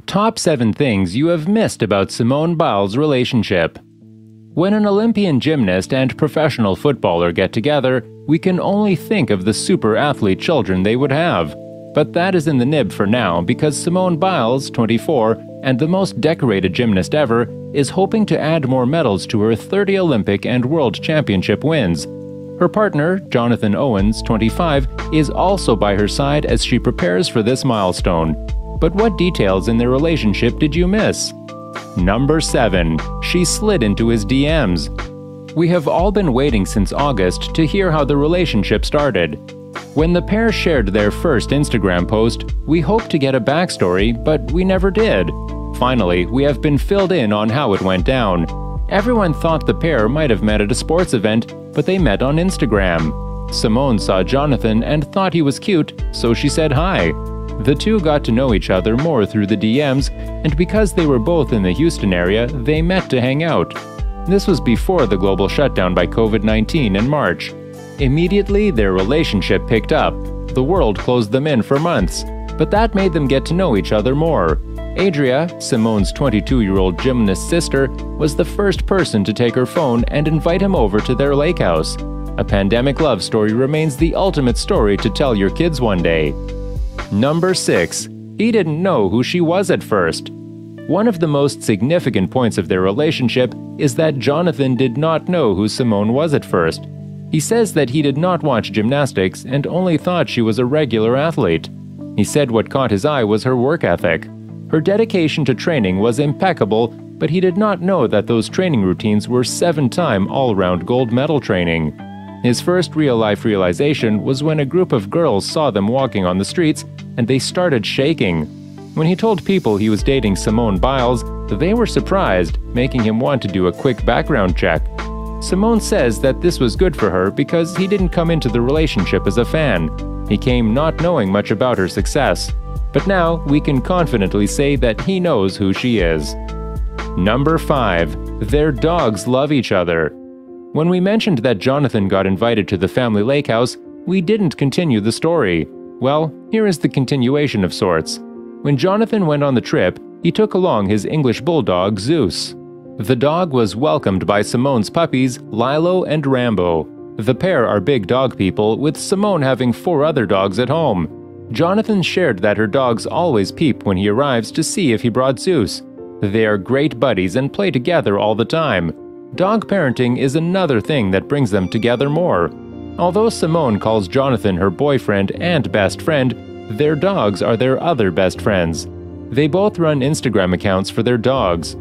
Top 7 things you have missed about Simone Biles' relationship. When an Olympian gymnast and professional footballer get together, we can only think of the super athlete children they would have. But that is in the nib for now because Simone Biles, 24, and the most decorated gymnast ever, is hoping to add more medals to her 30 Olympic and World Championship wins. Her partner, Jonathan Owens, 25, is also by her side as she prepares for this milestone. But what details in their relationship did you miss? Number 7. She slid into his DMs. We have all been waiting since August to hear how the relationship started. When the pair shared their first Instagram post, we hoped to get a backstory, but we never did. Finally, we have been filled in on how it went down. Everyone thought the pair might have met at a sports event, but they met on Instagram. Simone saw Jonathan and thought he was cute, so she said hi. The two got to know each other more through the DMs, and because they were both in the Houston area, they met to hang out. This was before the global shutdown by COVID-19 in March. Immediately, their relationship picked up. The world closed them in for months, but that made them get to know each other more. Adria, Simone's 22-year-old gymnast sister, was the first person to take her phone and invite him over to their lake house. A pandemic love story remains the ultimate story to tell your kids one day. Number 6. He didn't know who she was at first. One of the most significant points of their relationship is that Jonathan did not know who Simone was at first. He says that he did not watch gymnastics and only thought she was a regular athlete. He said what caught his eye was her work ethic. Her dedication to training was impeccable, but he did not know that those training routines were 7-time all-around gold medal training. His first real-life realization was when a group of girls saw them walking on the streets and they started shaking. When he told people he was dating Simone Biles, they were surprised, making him want to do a quick background check. Simone says that this was good for her because he didn't come into the relationship as a fan. He came not knowing much about her success. But now we can confidently say that he knows who she is. Number 5. Their dogs love each other. When we mentioned that Jonathan got invited to the family lake house, we didn't continue the story. Well, here is the continuation of sorts. When Jonathan went on the trip, he took along his English bulldog, Zeus. The dog was welcomed by Simone's puppies, Lilo and Rambo. The pair are big dog people, with Simone having 4 other dogs at home. Jonathan shared that her dogs always peep when he arrives to see if he brought Zeus. They are great buddies and play together all the time. Dog parenting is another thing that brings them together more. Although Simone calls Jonathan her boyfriend and best friend, their dogs are their other best friends. They both run Instagram accounts for their dogs.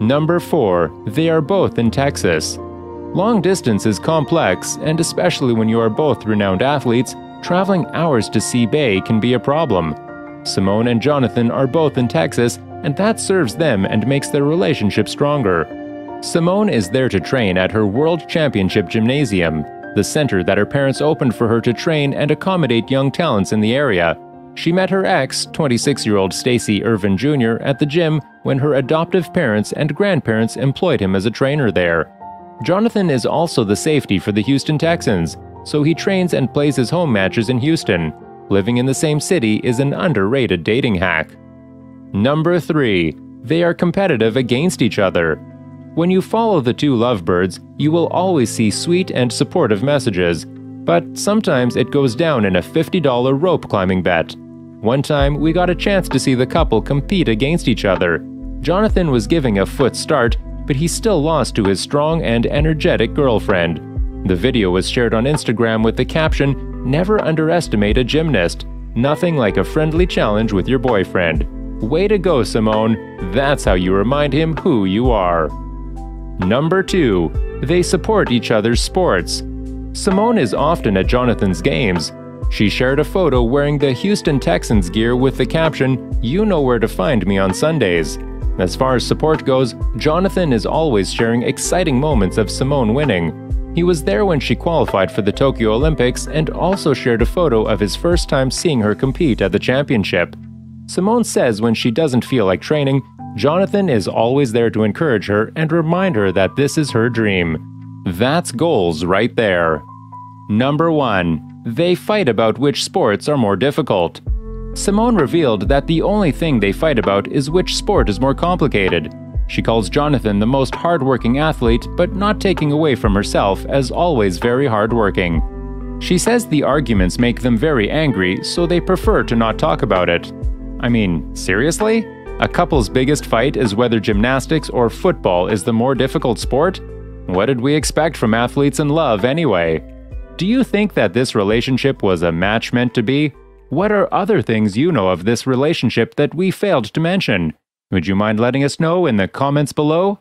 Number 4. They are both in Texas. Long distance is complex, and especially when you are both renowned athletes, traveling hours to see Bay can be a problem. Simone and Jonathan are both in Texas, and that serves them and makes their relationship stronger. Simone is there to train at her World Championship Gymnasium, the center that her parents opened for her to train and accommodate young talents in the area. She met her ex, 26-year-old Stacy Irvin Jr., at the gym when her adoptive parents and grandparents employed him as a trainer there. Jonathan is also the safety for the Houston Texans, so he trains and plays his home matches in Houston. Living in the same city is an underrated dating hack. Number 3. They are competitive against each other. When you follow the two lovebirds, you will always see sweet and supportive messages, but sometimes it goes down in a $50 rope climbing bet. One time, we got a chance to see the couple compete against each other. Jonathan was giving a foot start, but he still lost to his strong and energetic girlfriend. The video was shared on Instagram with the caption, "Never underestimate a gymnast. Nothing like a friendly challenge with your boyfriend." Way to go, Simone. That's how you remind him who you are. Number 2. They support each other's sports. Simone is often at Jonathan's games. She shared a photo wearing the Houston Texans gear with the caption, "You know where to find me on Sundays." As far as support goes, Jonathan is always sharing exciting moments of Simone winning. He was there when she qualified for the Tokyo Olympics and also shared a photo of his first time seeing her compete at the championship. Simone says when she doesn't feel like training, Jonathan is always there to encourage her and remind her that this is her dream. That's goals right there. Number 1. They fight about which sports are more difficult. Simone revealed that the only thing they fight about is which sport is more complicated. She calls Jonathan the most hardworking athlete, but not taking away from herself as always very hardworking. She says the arguments make them very angry, so they prefer to not talk about it. I mean, seriously? A couple's biggest fight is whether gymnastics or football is the more difficult sport? What did we expect from athletes in love anyway? Do you think that this relationship was a match meant to be? What are other things you know of this relationship that we failed to mention? Would you mind letting us know in the comments below?